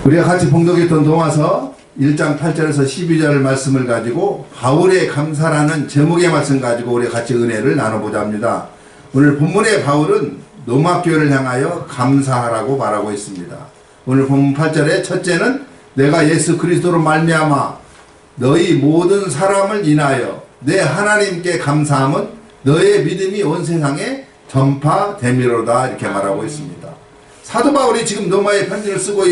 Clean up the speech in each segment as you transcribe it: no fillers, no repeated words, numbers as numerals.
우리가 같이 봉독했던 로마서 1장 8절에서 12절 말씀을 가지고 바울의 감사라는 제목의 말씀 가지고 우리가 같이 은혜를 나눠보자 합니다. 오늘 본문의 바울은 로마 교회를 향하여 감사하라고 말하고 있습니다. 오늘 본문 8절에 첫째는 내가 예수 그리스도로 말미암아 너희 모든 사람을 인하여 내 하나님께 감사함은 너의 믿음이 온 세상에 전파됨이로다 이렇게 말하고 있습니다. 사도 바울이 지금 로마의 편지를 쓰고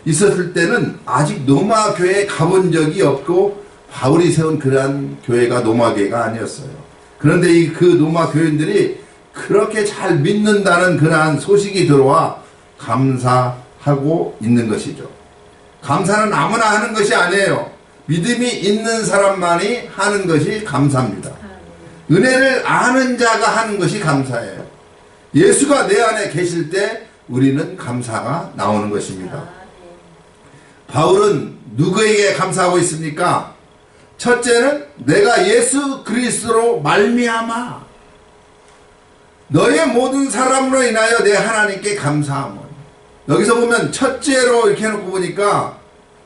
있었을 때는 아직 로마 교회에 가본 적이 없고 바울이 세운 그러한 교회가 로마 교회가 아니었어요. 그런데 그 로마 교인들이 그렇게 잘 믿는다는 그러한 소식이 들어와 감사하고 있는 것이죠. 감사는 아무나 하는 것이 아니에요. 믿음이 있는 사람만이 하는 것이 감사입니다. 은혜를 아는 자가 하는 것이 감사예요. 예수가 내 안에 계실 때 우리는 감사가 나오는 것입니다. 바울은 누구에게 감사하고 있습니까? 첫째는 내가 예수 그리스도로 말미암아 너의 모든 사람으로 인하여 내 하나님께 감사함을. 여기서 보면 첫째로 이렇게 해놓고 보니까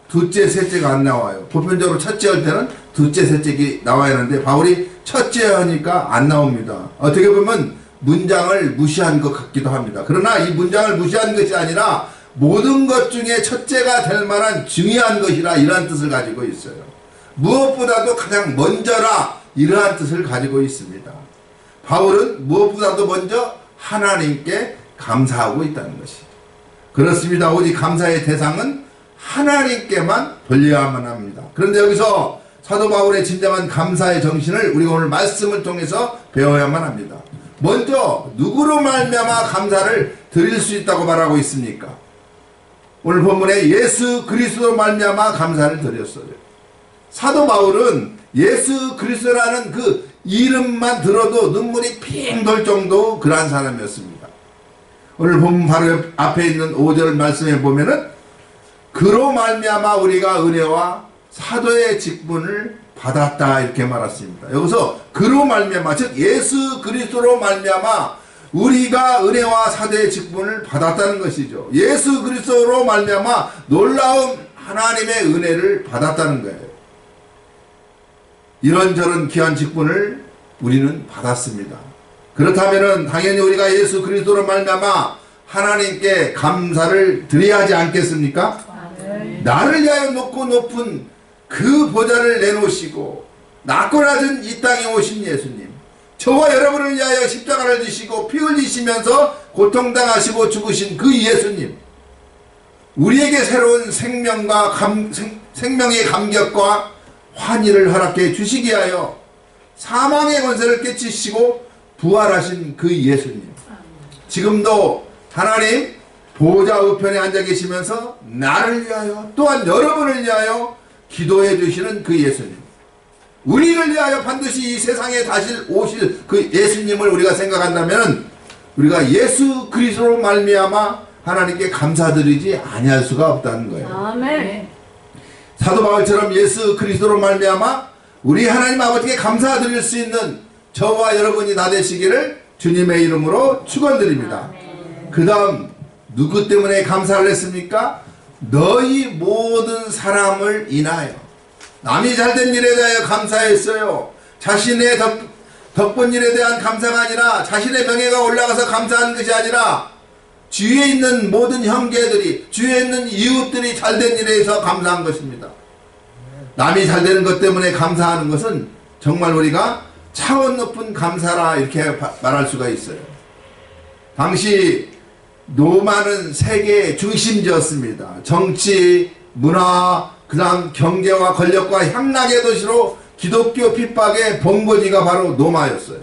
둘째, 셋째가 안 나와요. 보편적으로 첫째 할 때는 둘째, 셋째가 나와야 하는데 바울이 첫째 하니까 안 나옵니다. 어떻게 보면 문장을 무시한 것 같기도 합니다. 그러나 이 문장을 무시한 것이 아니라 모든 것 중에 첫째가 될 만한 중요한 것이라 이러한 뜻을 가지고 있어요. 무엇보다도 가장 먼저라 이러한 뜻을 가지고 있습니다. 바울은 무엇보다도 먼저 하나님께 감사하고 있다는 것이죠. 그렇습니다. 오직 감사의 대상은 하나님께만 돌려야만 합니다. 그런데 여기서 사도 바울의 진정한 감사의 정신을 우리가 오늘 말씀을 통해서 배워야만 합니다. 먼저 누구로 말미암아 감사를 드릴 수 있다고 말하고 있습니까? 오늘 본문에 예수 그리스도로 말미암아 감사를 드렸어요. 사도 바울은 예수 그리스도라는 그 이름만 들어도 눈물이 핑 돌 정도 그러한 사람이었습니다. 오늘 본문 바로 앞에 있는 5절 말씀에 보면은 그로 말미암아 우리가 은혜와 사도의 직분을 받았다 이렇게 말했습니다. 여기서 그로 말미암아 즉 예수 그리스도로 말미암아 우리가 은혜와 사도의 직분을 받았다는 것이죠. 예수 그리스도로 말미암아 놀라운 하나님의 은혜를 받았다는 거예요. 이런저런 귀한 직분을 우리는 받았습니다. 그렇다면 당연히 우리가 예수 그리스도로 말미암아 하나님께 감사를 드려야 하지 않겠습니까? 나를 위하여 높고 높은 그 보좌를 내놓으시고 낮고 낮은 이 땅에 오신 예수님, 저와 여러분을 위하여 십자가를 지시고 피 흘리시면서 고통당하시고 죽으신 그 예수님, 우리에게 새로운 생명과 생명의 감격과 환희를 허락해 주시기 위하여 사망의 권세를 깨치시고 부활하신 그 예수님, 지금도 하나님 보좌 우편에 앉아 계시면서 나를 위하여 또한 여러분을 위하여 기도해 주시는 그 예수님, 우리를 위하여 반드시 이 세상에 다시 오실 그 예수님을 우리가 생각한다면 우리가 예수 그리스도로 말미암아 하나님께 감사드리지 아니할 수가 없다는 거예요. 아멘. 사도 바울처럼 예수 그리스도로 말미암아 우리 하나님 아버지께 감사드릴 수 있는 저와 여러분이 다 되시기를 주님의 이름으로 축원드립니다. 그 다음 누구 때문에 감사를 했습니까? 너희 모든 사람을 인하여. 남이 잘된 일에 대하여 감사했어요. 자신의 덕분 일에 대한 감사가 아니라 자신의 명예가 올라가서 감사하는 것이 아니라 주위에 있는 모든 형제들이, 주위에 있는 이웃들이 잘된 일에 대해서 감사한 것입니다. 남이 잘되는 것 때문에 감사하는 것은 정말 우리가 차원 높은 감사라 이렇게 말할 수가 있어요. 당시 로마는 세계의 중심지였습니다. 정치, 문화, 그 다음 경제와 권력과 향락의 도시로 기독교 핍박의 본거지가 바로 로마였어요.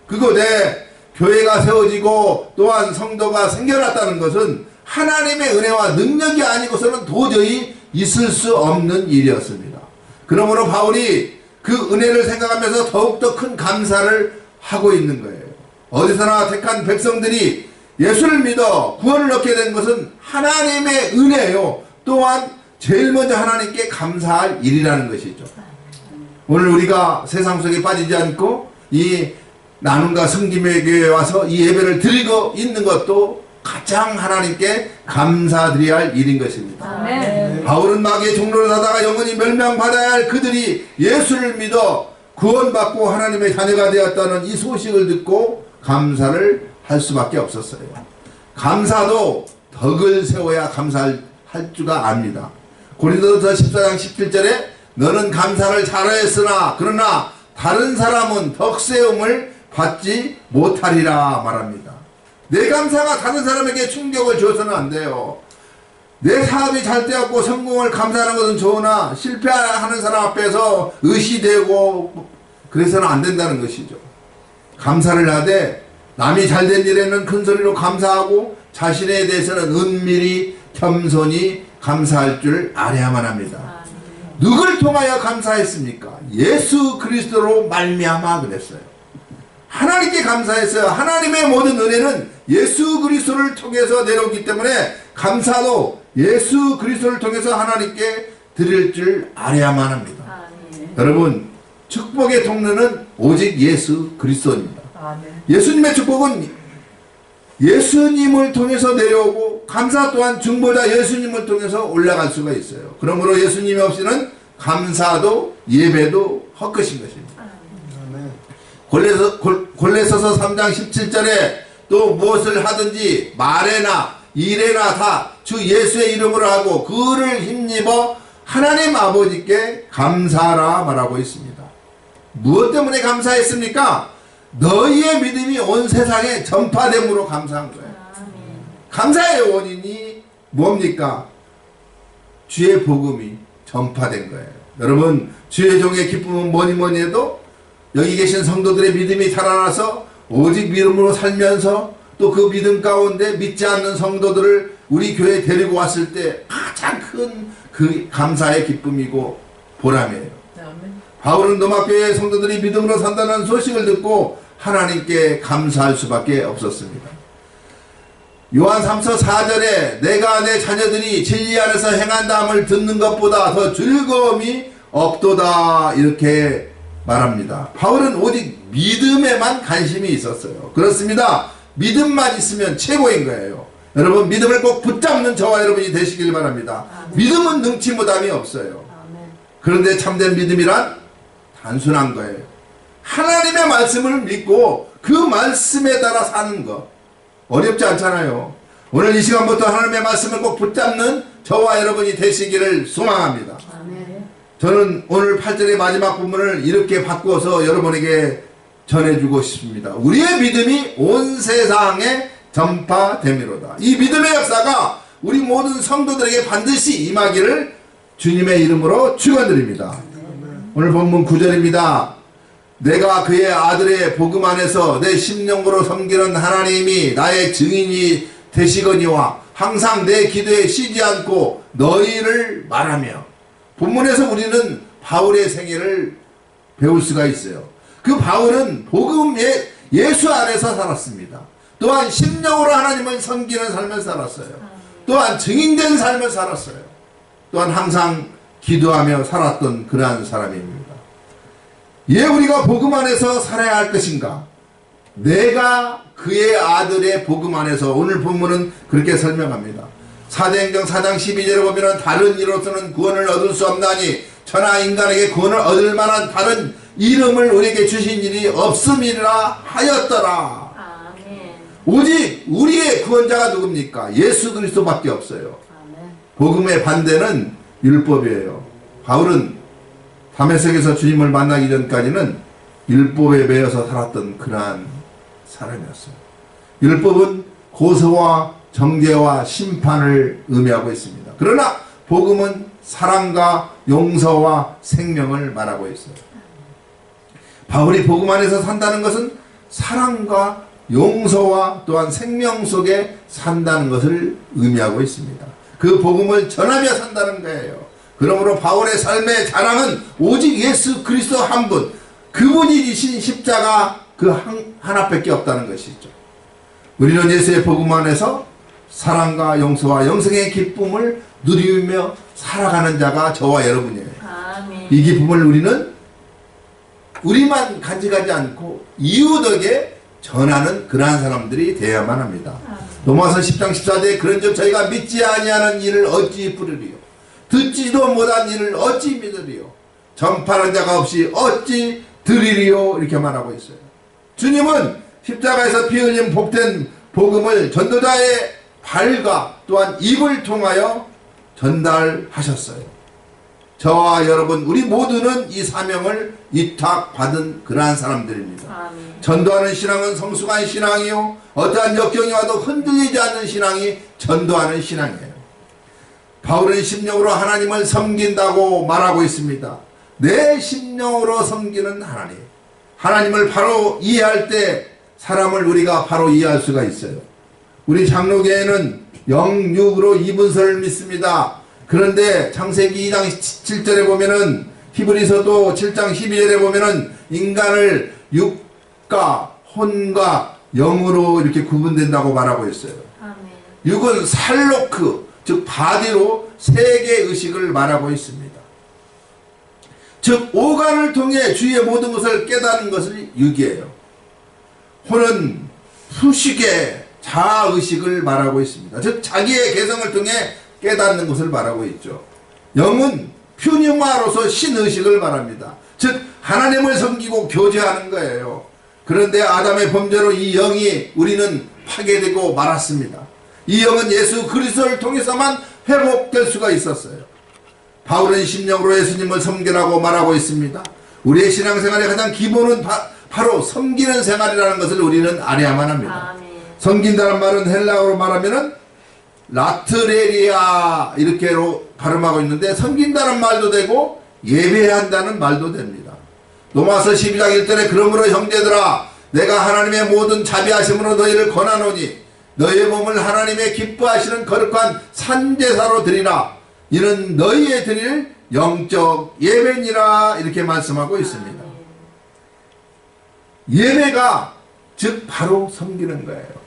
그곳에 교회가 세워지고 또한 성도가 생겨났다는 것은 하나님의 은혜와 능력이 아니고서는 도저히 있을 수 없는 일이었습니다. 그러므로 바울이 그 은혜를 생각하면서 더욱더 큰 감사를 하고 있는 거예요. 어디서나 택한 백성들이 예수를 믿어 구원을 얻게 된 것은 하나님의 은혜요. 또한 제일 먼저 하나님께 감사할 일이라는 것이죠. 오늘 우리가 세상 속에 빠지지 않고 이 나눔과 성김의 교회에 와서 이 예배를 드리고 있는 것도 가장 하나님께 감사드려야 할 일인 것입니다. 아멘. 바울은 마귀의 종로를 하다가 영원히 멸망받아야 할 그들이 예수를 믿어 구원받고 하나님의 자녀가 되었다는 이 소식을 듣고 감사를 할 수밖에 없었어요. 감사도 덕을 세워야 감사할 줄가 압니다. 고린도서 14장 17절에 너는 감사를 잘하였으나 그러나 다른 사람은 덕세움을 받지 못하리라 말합니다. 내 감사가 다른 사람에게 충격을 줘서는 안 돼요. 내 사업이 잘 되었고 성공을 감사하는 것은 좋으나 실패하는 사람 앞에서 의시되고 그래서는 안 된다는 것이죠. 감사를 하되 남이 잘된 일에는 큰 소리로 감사하고 자신에 대해서는 은밀히 겸손히 감사할 줄 알아야만 합니다. 누굴 통하여 감사했습니까? 예수 그리스도로 말미암아 그랬어요. 하나님께 감사했어요. 하나님의 모든 은혜는 예수 그리스도를 통해서 내려오기 때문에 감사도 예수 그리스도를 통해서 하나님께 드릴 줄 알아야만 합니다. 여러분, 축복의 통로는 오직 예수 그리스도입니다. 예수님의 축복은 예수님을 통해서 내려오고 감사 또한 중보자 예수님을 통해서 올라갈 수가 있어요. 그러므로 예수님이 없이는 감사도 예배도 헛것인 것입니다. 골레서서 3장 17절에 또 무엇을 하든지 말에나 일에나 다 주 예수의 이름으로 하고 그를 힘입어 하나님 아버지께 감사하라 말하고 있습니다. 무엇 때문에 감사했습니까? 너희의 믿음이 온 세상에 전파됨으로 감사한 거예요. 감사의 원인이 뭡니까? 주의 복음이 전파된 거예요. 여러분, 주의 종의 기쁨은 뭐니 해도 여기 계신 성도들의 믿음이 살아나서 오직 믿음으로 살면서 또 그 믿음 가운데 믿지 않는 성도들을 우리 교회에 데리고 왔을 때 가장 큰 그 감사의 기쁨이고 보람이에요. 바울은 로마교회의 성도들이 믿음으로 산다는 소식을 듣고 하나님께 감사할 수밖에 없었습니다. 요한 3서 4절에 내가 내 자녀들이 진리 안에서 행한다함을 듣는 것보다 더 즐거움이 없도다 이렇게 말합니다. 바울은 오직 믿음에만 관심이 있었어요. 그렇습니다. 믿음만 있으면 최고인 거예요. 여러분, 믿음을 꼭 붙잡는 저와 여러분이 되시길 바랍니다. 믿음은 능치 못함이 없어요. 그런데 참된 믿음이란 단순한 거예요. 하나님의 말씀을 믿고 그 말씀에 따라 사는 것 어렵지 않잖아요. 오늘 이 시간부터 하나님의 말씀을 꼭 붙잡는 저와 여러분이 되시기를 소망합니다. 저는 오늘 8절의 마지막 부분을 이렇게 바꿔서 여러분에게 전해주고 싶습니다. 우리의 믿음이 온 세상에 전파됨이로다. 이 믿음의 역사가 우리 모든 성도들에게 반드시 임하기를 주님의 이름으로 축원드립니다. 오늘 본문 9절입니다. 내가 그의 아들의 복음 안에서 내 심령으로 섬기는 하나님이 나의 증인이 되시거니와 항상 내 기도에 쉬지 않고 너희를 말하며. 본문에서 우리는 바울의 생애를 배울 수가 있어요. 그 바울은 복음의 예수 안에서 살았습니다. 또한 심령으로 하나님을 섬기는 삶을 살았어요. 또한 증인된 삶을 살았어요. 또한 항상 기도하며 살았던 그러한 사람입니다. 예, 우리가 복음 안에서 살아야 할 것인가? 내가 그의 아들의 복음 안에서. 오늘 본문은 그렇게 설명합니다. 사도행전 4장 12절에 보면 다른 이로서는 구원을 얻을 수 없나니 천하 인간에게 구원을 얻을 만한 다른 이름을 우리에게 주신 일이 없음이라 하였더라. 아멘. 오직 우리의 구원자가 누굽니까? 예수 그리스도밖에 없어요. 아멘. 복음의 반대는 율법이에요. 바울은 다메섹에서 주님을 만나기 전까지는 율법에 매여서 살았던 그러한 사람이었어요. 율법은 고소와 정죄와 심판을 의미하고 있습니다. 그러나 복음은 사랑과 용서와 생명을 말하고 있어요. 바울이 복음 안에서 산다는 것은 사랑과 용서와 또한 생명 속에 산다는 것을 의미하고 있습니다. 그 복음을 전하며 산다는 거예요. 그러므로 바울의 삶의 자랑은 오직 예수 그리스도 한 분, 그분이 지신 십자가 그 하나밖에 없다는 것이죠. 우리는 예수의 복음 안에서 사랑과 용서와 영생의 기쁨을 누리며 살아가는 자가 저와 여러분이에요. 아멘. 이 기쁨을 우리는 우리만 간직하지 않고 이웃에게 전하는 그러한 사람들이 되어야만 합니다. 로마서 10장 14절에 그런즉 저희가 믿지 아니하는 일을 어찌 부르리요 듣지도 못한 일을 어찌 믿으리요 전파하는 자가 없이 어찌 들으리요 이렇게 말하고 있어요. 주님은 십자가에서 피 흘린 복된 복음을 전도자의 발과 또한 입을 통하여 전달하셨어요. 저와 여러분 우리 모두는 이 사명을 위탁받은 그러한 사람들입니다. 아멘. 전도하는 신앙은 성숙한 신앙이요 어떠한 역경이 와도 흔들리지 않는 신앙이 전도하는 신앙이에요. 바울은 심령으로 하나님을 섬긴다고 말하고 있습니다. 내 심령으로 섬기는 하나님, 하나님을 바로 이해할 때 사람을 우리가 바로 이해할 수가 있어요. 우리 장로교회는 영육으로 이분설을 믿습니다. 그런데 창세기 2장 7절에 보면은 히브리서도 7장 12절에 보면은 인간을 육과 혼과 영으로 이렇게 구분된다고 말하고 있어요. 아멘. 육은 살로크 즉 바디로 세계 의식을 말하고 있습니다. 즉 오간을 통해 주의 모든 것을 깨닫는 것을 육이에요. 혼은 후식의 자아의식을 말하고 있습니다. 즉 자기의 개성을 통해 깨닫는 것을 말하고 있죠. 영은 퓨니마로서 신의식을 말합니다. 즉 하나님을 섬기고 교제하는 거예요. 그런데 아담의 범죄로 이 영이 우리는 파괴되고 말았습니다. 이 영은 예수 그리스도를 통해서만 회복될 수가 있었어요. 바울은 심령으로 예수님을 섬기라고 말하고 있습니다. 우리의 신앙생활의 가장 기본은 바로 섬기는 생활이라는 것을 우리는 알아야만 합니다. 아멘. 섬긴다는 말은 헬라어로 말하면은 라트레리아 이렇게로 발음하고 있는데 섬긴다는 말도 되고 예배한다는 말도 됩니다. 로마서 12장 1절에 그러므로 형제들아 내가 하나님의 모든 자비하심으로 너희를 권하노니 너희의 몸을 하나님의 기뻐하시는 거룩한 산제사로 드리라 이는 너희의 드릴 영적 예배니라 이렇게 말씀하고 있습니다. 예배가 즉 바로 섬기는 거예요.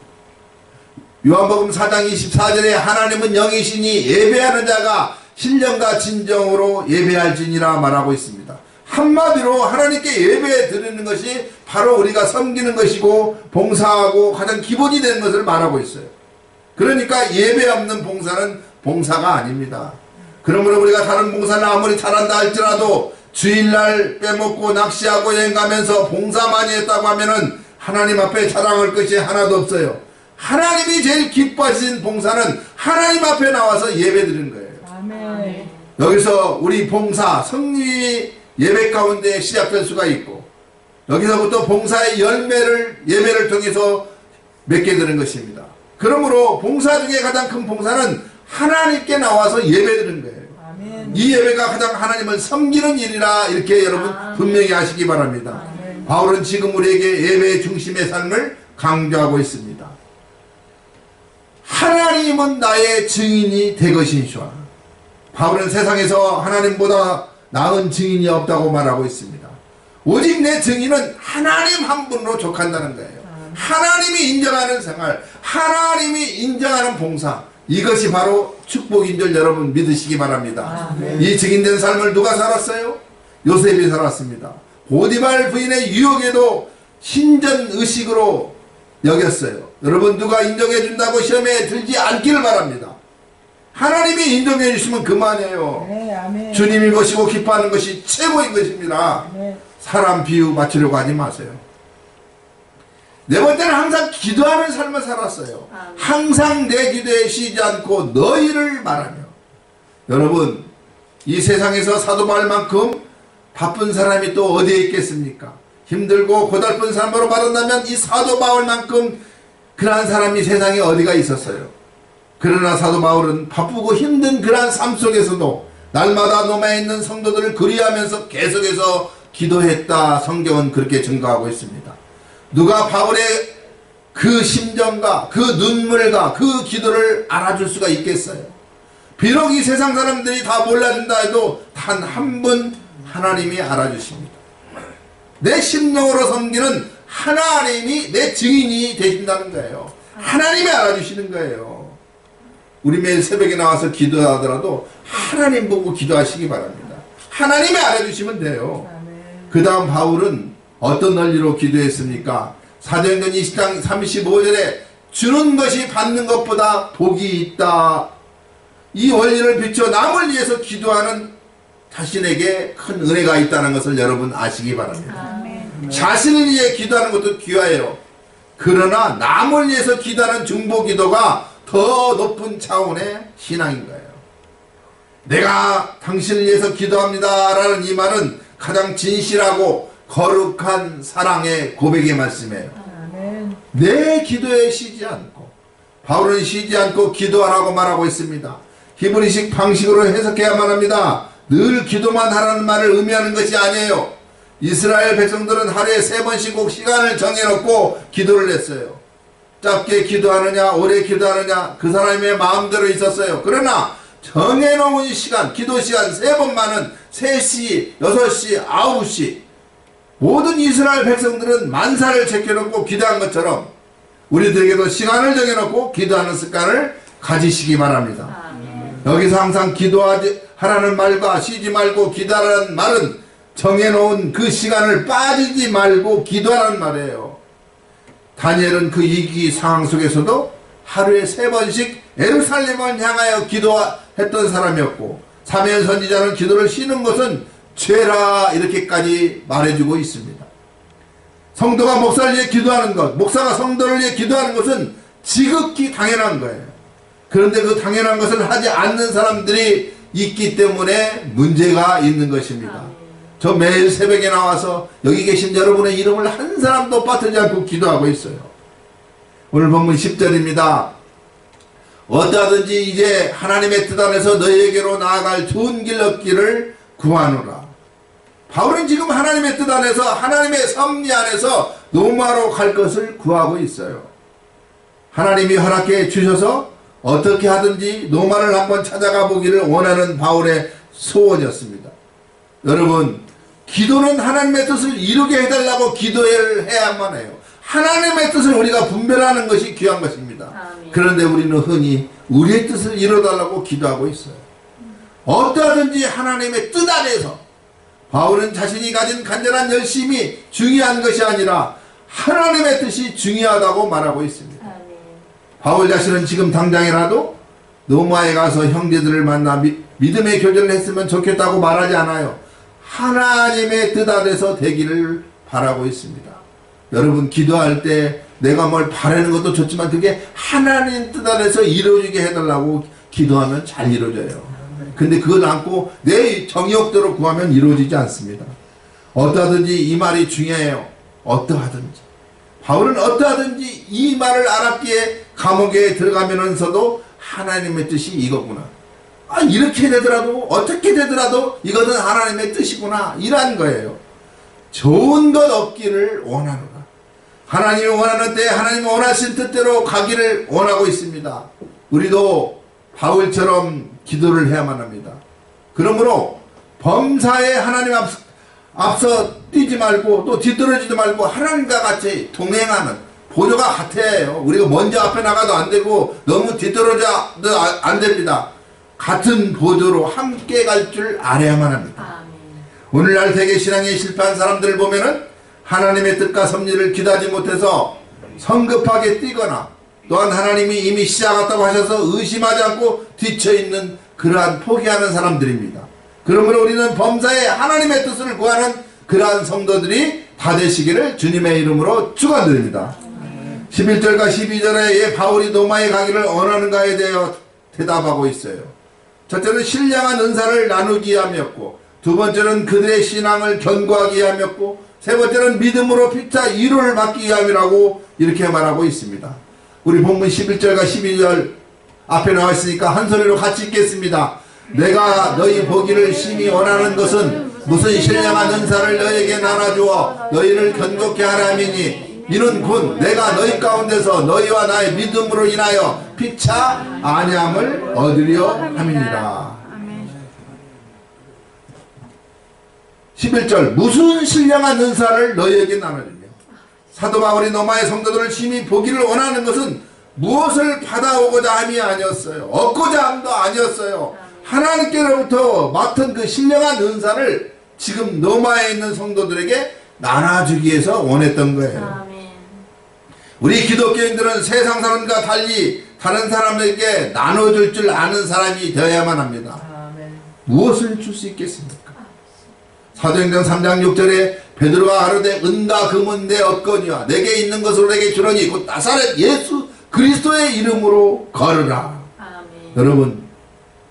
요한복음 4장 24절에 하나님은 영이시니 예배하는 자가 신령과 진정으로 예배할지니라 말하고 있습니다. 한마디로 하나님께 예배 드리는 것이 바로 우리가 섬기는 것이고 봉사하고 가장 기본이 되는 것을 말하고 있어요. 그러니까 예배 없는 봉사는 봉사가 아닙니다. 그러므로 우리가 다른 봉사를 아무리 잘한다 할지라도 주일날 빼먹고 낚시하고 여행 가면서 봉사 많이 했다고 하면은 하나님 앞에 자랑할 것이 하나도 없어요. 하나님이 제일 기뻐하신 봉사는 하나님 앞에 나와서 예배 드리는 거예요. 아멘. 여기서 우리 봉사, 성리 예배 가운데 시작될 수가 있고 여기서부터 봉사의 열매를 예배를 통해서 맺게 되는 것입니다. 그러므로 봉사 중에 가장 큰 봉사는 하나님께 나와서 예배 드리는 거예요. 아멘. 이 예배가 가장 하나님을 섬기는 일이라 이렇게 여러분 분명히 하시기 바랍니다. 바울은 지금 우리에게 예배의 중심의 삶을 강조하고 있습니다. 하나님은 나의 증인이 되것이니라. 바울은 세상에서 하나님보다 나은 증인이 없다고 말하고 있습니다. 오직 내 증인은 하나님 한 분으로 족한다는 거예요. 하나님이 인정하는 생활, 하나님이 인정하는 봉사, 이것이 바로 축복인 줄 여러분 믿으시기 바랍니다. 이 증인된 삶을 누가 살았어요? 요셉이 살았습니다. 보디발 부인의 유혹에도 신전의식으로 여겼어요. 여러분 누가 인정해 준다고 시험에 들지 않기를 바랍니다. 하나님이 인정해 주시면 그만이에요. 네, 아멘. 주님이 보시고 기뻐하는 것이 최고인 것입니다. 네. 사람 비유 맞추려고 하지 마세요. 네 번째는 항상 기도하는 삶을 살았어요. 아멘. 항상 내 기도에 쉬지 않고 너희를 말하며. 여러분 이 세상에서 사도 바울만큼 바쁜 사람이 또 어디에 있겠습니까? 힘들고 고달픈 삶으로 받았다면 이 사도 바울만큼 그러한 사람이 세상에 어디가 있었어요. 그러나 사도 바울은 바쁘고 힘든 그러한 삶 속에서도 날마다 로마에 있는 성도들을 그리하면서 계속해서 기도했다. 성경은 그렇게 증거하고 있습니다. 누가 바울의 그 심정과 그 눈물과 그 기도를 알아줄 수가 있겠어요? 비록 이 세상 사람들이 다 몰라준다 해도 단 한 분 하나님이 알아주십니다. 내 심령으로 섬기는 하나님이 내 증인이 되신다는 거예요. 하나님이 알아주시는 거예요. 우리 매일 새벽에 나와서 기도하더라도 하나님 보고 기도하시기 바랍니다. 하나님이 알아주시면 돼요. 그 다음 바울은 어떤 논리로 기도했습니까? 사도행전 20장 35절에 주는 것이 받는 것보다 복이 있다. 이 원리를 비춰 남을 위해서 기도하는 자신에게 큰 은혜가 있다는 것을 여러분 아시기 바랍니다. 자신을 위해 기도하는 것도 귀하여요. 그러나 남을 위해서 기도하는 중보기도가 더 높은 차원의 신앙인 거예요. 내가 당신을 위해서 기도합니다 라는 이 말은 가장 진실하고 거룩한 사랑의 고백의 말씀이에요. 내 기도에 쉬지 않고, 바울은 쉬지 않고 기도하라고 말하고 있습니다. 히브리식 방식으로 해석해야만 합니다. 늘 기도만 하라는 말을 의미하는 것이 아니에요. 이스라엘 백성들은 하루에 3번씩 꼭 시간을 정해놓고 기도를 했어요. 짧게 기도하느냐 오래 기도하느냐 그 사람의 마음대로 있었어요. 그러나 정해놓은 시간, 기도 시간 3번만은 3시, 6시, 9시 모든 이스라엘 백성들은 만사를 제껴놓고 기도한 것처럼 우리들에게도 시간을 정해놓고 기도하는 습관을 가지시기 바랍니다. 여기서 항상 기도하라는 말과 쉬지 말고 기도하라는 말은 정해놓은 그 시간을 빠지지 말고 기도하라는 말이에요. 다니엘은 그 위기 상황 속에서도 하루에 3번씩 예루살렘을 향하여 기도했던 사람이었고, 사무엘 선지자는 기도를 쉬는 것은 죄라 이렇게까지 말해주고 있습니다. 성도가 목사를 위해 기도하는 것, 목사가 성도를 위해 기도하는 것은 지극히 당연한 거예요. 그런데 그 당연한 것을 하지 않는 사람들이 있기 때문에 문제가 있는 것입니다. 저 매일 새벽에 나와서 여기 계신 여러분의 이름을 한 사람도 빠뜨리지 않고 기도하고 있어요. 오늘 본문 10절입니다. 어떠하든지 이제 하나님의 뜻 안에서 너희에게로 나아갈 좋은 길 얻기를 구하노라. 바울은 지금 하나님의 뜻 안에서, 하나님의 섭리 안에서 로마로 갈 것을 구하고 있어요. 하나님이 허락해 주셔서 어떻게 하든지 로마를 한번 찾아가 보기를 원하는 바울의 소원이었습니다. 여러분, 기도는 하나님의 뜻을 이루게 해달라고 기도를 해야만 해요. 하나님의 뜻을 우리가 분별하는 것이 귀한 것입니다. 그런데 우리는 흔히 우리의 뜻을 이루어달라고 기도하고 있어요. 어떠하든지 하나님의 뜻 안에서, 바울은 자신이 가진 간절한 열심이 중요한 것이 아니라 하나님의 뜻이 중요하다고 말하고 있습니다. 바울 자신은 지금 당장이라도 로마에 가서 형제들을 만나 믿음의 교제를 했으면 좋겠다고 말하지 않아요. 하나님의 뜻 안에서 되기를 바라고 있습니다. 여러분, 기도할 때 내가 뭘 바라는 것도 좋지만 그게 하나님 뜻 안에서 이루어지게 해달라고 기도하면 잘 이루어져요. 근데 그걸 안고 내 정욕대로 구하면 이루어지지 않습니다. 어떠하든지 이 말이 중요해요. 어떠하든지. 바울은 어떠하든지 이 말을 알았기에 감옥에 들어가면서도 하나님의 뜻이 이거구나. 아, 이렇게 되더라도, 어떻게 되더라도 이것은 하나님의 뜻이구나. 이란 거예요. 좋은 것 얻기를 원하노라. 하나님이 원하는 때 하나님이 원하신 뜻대로 가기를 원하고 있습니다. 우리도 바울처럼 기도를 해야만 합니다. 그러므로 범사에 하나님 앞서 뛰지 말고 또 뒤떨어지지 말고 하나님과 같이 동행하는 보조가 같아야 해요. 우리가 먼저 앞에 나가도 안 되고 너무 뒤떨어져도 안 됩니다. 같은 보조로 함께 갈 줄 알아야만 합니다. 오늘날 세계신앙에 실패한 사람들을 보면은 하나님의 뜻과 섭리를 기다리지 못해서 성급하게 뛰거나 또한 하나님이 이미 시작했다고 하셔서 의심하지 않고 뒤쳐있는 그러한 포기하는 사람들입니다. 그러므로 우리는 범사에 하나님의 뜻을 구하는 그러한 성도들이 다 되시기를 주님의 이름으로 축원드립니다. 11절과 12절에 예, 바울이 로마에 가기를 원하는가에 대해 대답하고 있어요. 첫째는 신령한 은사를 나누기 위함이었고, 두 번째는 그들의 신앙을 견고하기 위함이었고, 세 번째는 믿음으로 피차 위로를 받기 위함이라고 이렇게 말하고 있습니다. 우리 본문 11절과 12절 앞에 나와 있으니까 한 소리로 같이 읽겠습니다. 내가 너희 보기를 심히 원하는 것은 무슨 신령한 은사를 너희에게 나눠주어 너희를 견고케 하람이니 이는 곧 내가 너희 가운데서 너희와 나의 믿음으로 인하여 피차 안위함을 얻으려 함이니라. 11절 무슨 신령한 은사를 너희에게 나눠주며, 사도 바울이 로마의 성도들을 심히 보기를 원하는 것은 무엇을 받아오고자 함이 아니었어요. 얻고자 함도 아니었어요. 하나님께로부터 맡은 그 신령한 은사를 지금 로마에 있는 성도들에게 나눠주기 위해서 원했던 거예요. 우리 기독교인들은 세상 사람과 달리 다른 사람에게 나눠줄 줄 아는 사람이 되어야만 합니다. 무엇을 줄 수 있겠습니까? 사도행전 3장 6절에 베드로가 가로되 은과 금은 내 얻거니와 내게 있는 것으로 내게 주러니 곧 나사렛 예수 그리스도의 이름으로 걸으라. 여러분,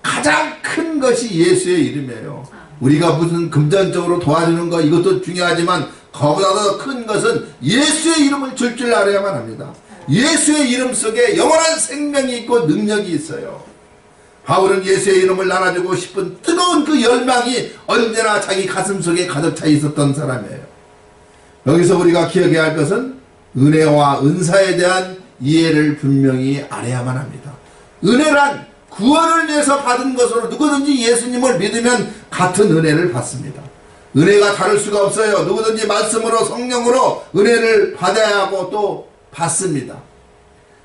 가장 큰 것이 예수의 이름이에요. 우리가 무슨 금전적으로 도와주는 거 이것도 중요하지만 그보다 더 큰 것은 예수의 이름을 줄 알아야만 합니다. 예수의 이름 속에 영원한 생명이 있고 능력이 있어요. 바울은 예수의 이름을 나눠주고 싶은 뜨거운 그 열망이 언제나 자기 가슴 속에 가득 차 있었던 사람이에요. 여기서 우리가 기억해야 할 것은 은혜와 은사에 대한 이해를 분명히 알아야만 합니다. 은혜란 구원을 위해서 받은 것으로 누구든지 예수님을 믿으면 같은 은혜를 받습니다. 은혜가 다를 수가 없어요. 누구든지 말씀으로 성령으로 은혜를 받아야 하고 또 받습니다.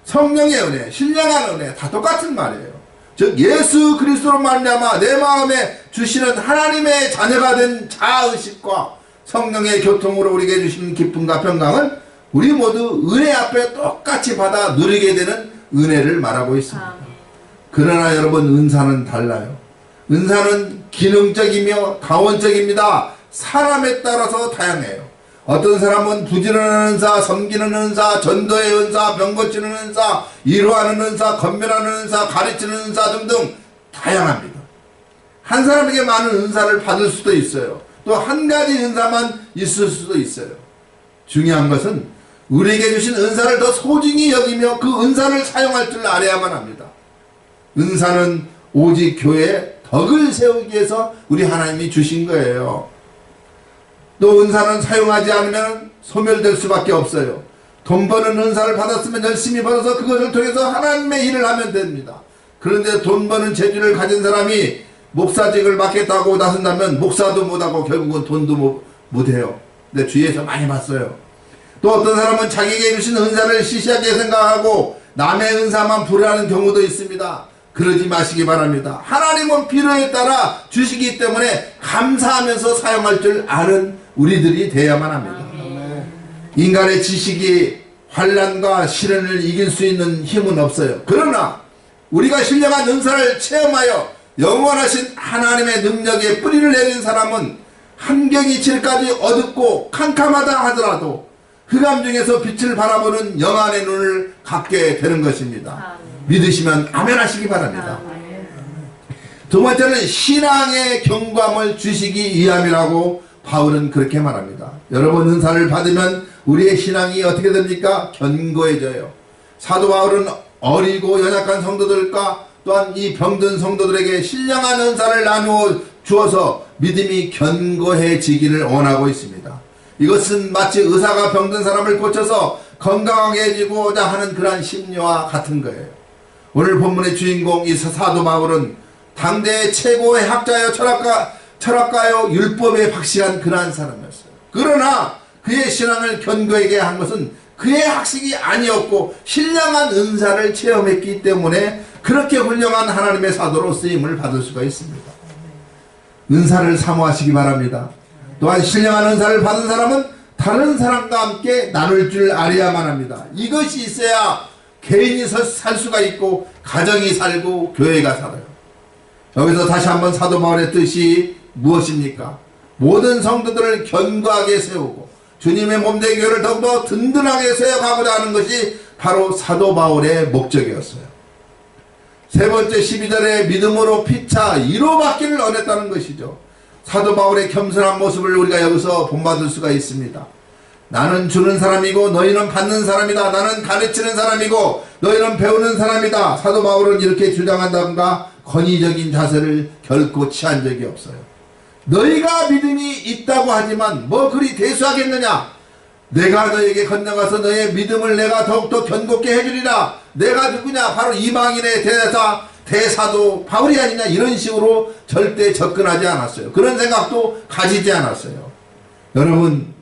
성령의 은혜, 신령한 은혜 다 똑같은 말이에요. 즉 예수 그리스도로 말미암아 내 마음에 주시는 하나님의 자녀가 된 자아의식과 성령의 교통으로 우리에게 주시는 기쁨과 평강을 우리 모두 은혜 앞에 똑같이 받아 누리게 되는 은혜를 말하고 있습니다. 그러나 여러분, 은사는 달라요. 은사는 기능적이며 다원적입니다. 사람에 따라서 다양해요. 어떤 사람은 부지런한 은사, 섬기는 은사, 전도의 은사, 병 고치는 은사, 위로하는 은사, 건면하는 은사, 가르치는 은사 등등 다양합니다. 한 사람에게 많은 은사를 받을 수도 있어요. 또 한 가지 은사만 있을 수도 있어요. 중요한 것은 우리에게 주신 은사를 더 소중히 여기며 그 은사를 사용할 줄 알아야만 합니다. 은사는 오직 교회에 덕을 세우기 위해서 우리 하나님이 주신 거예요. 또 은사는 사용하지 않으면 소멸될 수밖에 없어요. 돈 버는 은사를 받았으면 열심히 벌어서 그것을 통해서 하나님의 일을 하면 됩니다. 그런데 돈 버는 재주를 가진 사람이 목사직을 맡겠다고 나선다면 목사도 못하고 결국은 돈도 못해요. 근데 주위에서 많이 봤어요. 또 어떤 사람은 자기에게 주신 은사를 시시하게 생각하고 남의 은사만 부르는 경우도 있습니다. 그러지 마시기 바랍니다. 하나님은 필요에 따라 주시기 때문에 감사하면서 사용할 줄 아는 우리들이 되어야만 합니다. 인간의 지식이 환난과 시련을 이길 수 있는 힘은 없어요. 그러나 우리가 신령한 은사를 체험하여 영원하신 하나님의 능력에 뿌리를 내린 사람은 한경이 칠까지 어둡고 캄캄하다 하더라도 흑암 중에서 빛을 바라보는 영안의 눈을 갖게 되는 것입니다. 믿으시면 아멘 하시기 바랍니다. 두 번째는 신앙의 경감을 주시기 위함이라고 바울은 그렇게 말합니다. 여러분, 은사를 받으면 우리의 신앙이 어떻게 됩니까? 견고해져요. 사도 바울은 어리고 연약한 성도들과 또한 이 병든 성도들에게 신령한 은사를 나누어 주어서 믿음이 견고해지기를 원하고 있습니다. 이것은 마치 의사가 병든 사람을 고쳐서 건강하게 해주고자 하는 그러한 심리와 같은 거예요. 오늘 본문의 주인공 이 사도 바울은 당대의 최고의 학자여 철학가요 율법에 박시한 그러한 사람이었어요. 그러나 그의 신앙을 견고하게 한 것은 그의 학식이 아니었고 신령한 은사를 체험했기 때문에 그렇게 훌륭한 하나님의 사도로 쓰임을 받을 수가 있습니다. 은사를 사모하시기 바랍니다. 또한 신령한 은사를 받은 사람은 다른 사람과 함께 나눌 줄 알아야만 합니다. 이것이 있어야 개인이 살 수가 있고 가정이 살고 교회가 살아요. 여기서 다시 한번 사도 바울의 뜻이 무엇입니까? 모든 성도들을 견고하게 세우고 주님의 몸된 교회를 더욱더 든든하게 세워가고자 하는 것이 바로 사도 바울의 목적이었어요. 세 번째 12절에 믿음으로 피차 위로받기를 원했다는 것이죠. 사도 바울의 겸손한 모습을 우리가 여기서 본받을 수가 있습니다. 나는 주는 사람이고 너희는 받는 사람이다. 나는 가르치는 사람이고 너희는 배우는 사람이다. 사도 바울은 이렇게 주장한다던가 권위적인 자세를 결코 취한 적이 없어요. 너희가 믿음이 있다고 하지만 뭐 그리 대수하겠느냐? 내가 너에게 건너가서 너의 믿음을 내가 더욱더 견고케 해주리라. 내가 누구냐? 바로 이방인의 대사도 바울이 아니냐? 이런 식으로 절대 접근하지 않았어요. 그런 생각도 가지지 않았어요. 여러분,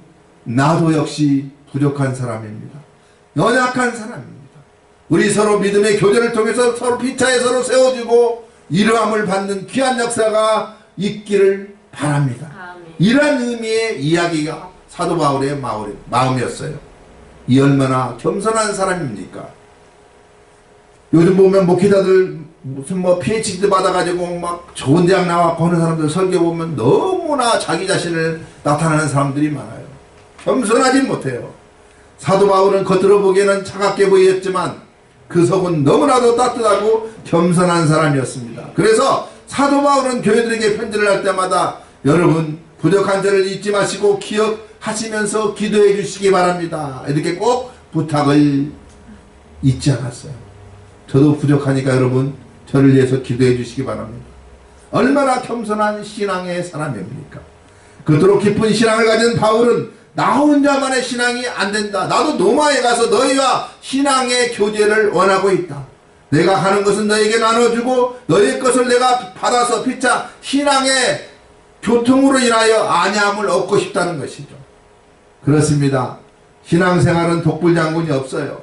나도 역시 부족한 사람입니다. 연약한 사람입니다. 우리 서로 믿음의 교제를 통해서 서로 피차에 서로 세워주고 위로함을 받는 귀한 역사가 있기를 바랍니다. 이런 의미의 이야기가 사도 바울의 마음이었어요. 이 얼마나 겸손한 사람입니까? 요즘 보면 목회자들 무슨 뭐 PhD 받아가지고 막 좋은 대학 나와서 하는 사람들 설교 보면 너무나 자기 자신을 나타내는 사람들이 많아요. 겸손하지 못해요. 사도 바울은 겉으로 보기에는 차갑게 보였지만 그 속은 너무나도 따뜻하고 겸손한 사람이었습니다. 그래서 사도 바울은 교회들에게 편지를 할 때마다 여러분 부족한 점을 잊지 마시고 기억하시면서 기도해 주시기 바랍니다. 이렇게 꼭 부탁을 잊지 않았어요. 저도 부족하니까 여러분 저를 위해서 기도해 주시기 바랍니다. 얼마나 겸손한 신앙의 사람입니까? 그토록 깊은 신앙을 가진 바울은 나 혼자만의 신앙이 안 된다. 나도 로마에 가서 너희와 신앙의 교제를 원하고 있다. 내가 하는 것은 너에게 나눠주고 너희 것을 내가 받아서 피차 신앙의 교통으로 인하여 안위함을 얻고 싶다는 것이죠. 그렇습니다. 신앙생활은 독불장군이 없어요.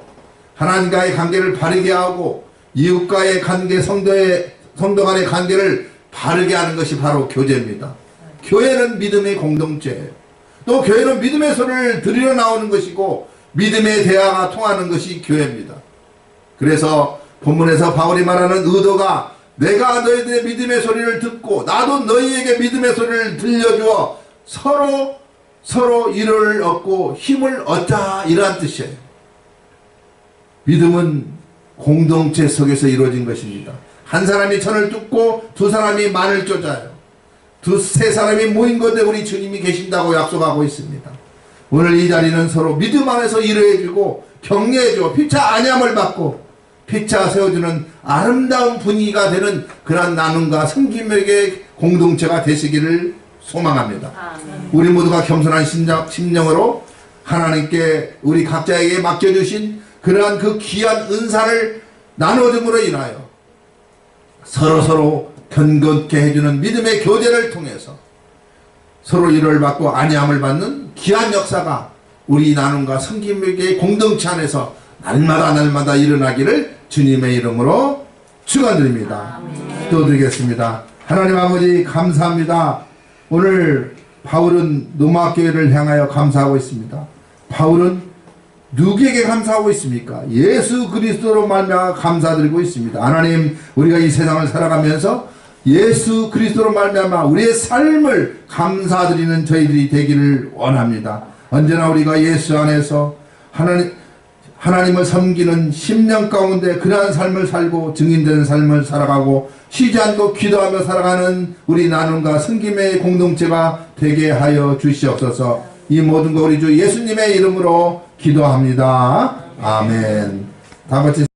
하나님과의 관계를 바르게 하고 이웃과의 관계, 성도 간의 관계를 바르게 하는 것이 바로 교제입니다. 교회는 믿음의 공동체예요. 또 교회는 믿음의 소리를 들으러 나오는 것이고 믿음의 대화가 통하는 것이 교회입니다. 그래서 본문에서 바울이 말하는 의도가 내가 너희들의 믿음의 소리를 듣고 나도 너희에게 믿음의 소리를 들려주어 서로 위로를 얻고 힘을 얻자, 이러한 뜻이에요. 믿음은 공동체 속에서 이루어진 것입니다. 한 사람이 천을 뚫고 두 사람이 만을 쫓아요. 두세 사람이 모인 곳에 우리 주님이 계신다고 약속하고 있습니다. 오늘 이 자리는 서로 믿음 안에서 위로해주고 격려해주고 피차 안위함을 받고 피차 세워주는 아름다운 분위기가 되는 그런 나눔과 섬김의 공동체가 되시기를 소망합니다. 우리 모두가 겸손한 심령으로 하나님께 우리 각자에게 맡겨주신 그러한 그 귀한 은사를 나눠줌으로 인하여 서로 견고케 해주는 믿음의 교제를 통해서 서로 위로를 받고 안위함을 받는 귀한 역사가 우리 나눔과 섬김의 공동체 안에서 날마다 일어나기를 주님의 이름으로 축원드립니다. 기도드리겠습니다. 하나님 아버지 감사합니다. 오늘 바울은 로마 교회를 향하여 감사하고 있습니다. 바울은 누구에게 감사하고 있습니까? 예수 그리스도로 말미암아 감사드리고 있습니다. 하나님, 우리가 이 세상을 살아가면서 예수 그리스도로 말미암아 우리의 삶을 감사드리는 저희들이 되기를 원합니다. 언제나 우리가 예수 안에서 하나님을 섬기는 10년 가운데 그러한 삶을 살고 증인되는 삶을 살아가고 쉬지 않고 기도하며 살아가는 우리 나눔과 섬김의 공동체가 되게 하여 주시옵소서. 이 모든 거 우리 주 예수님의 이름으로 기도합니다. 아멘. 다 같이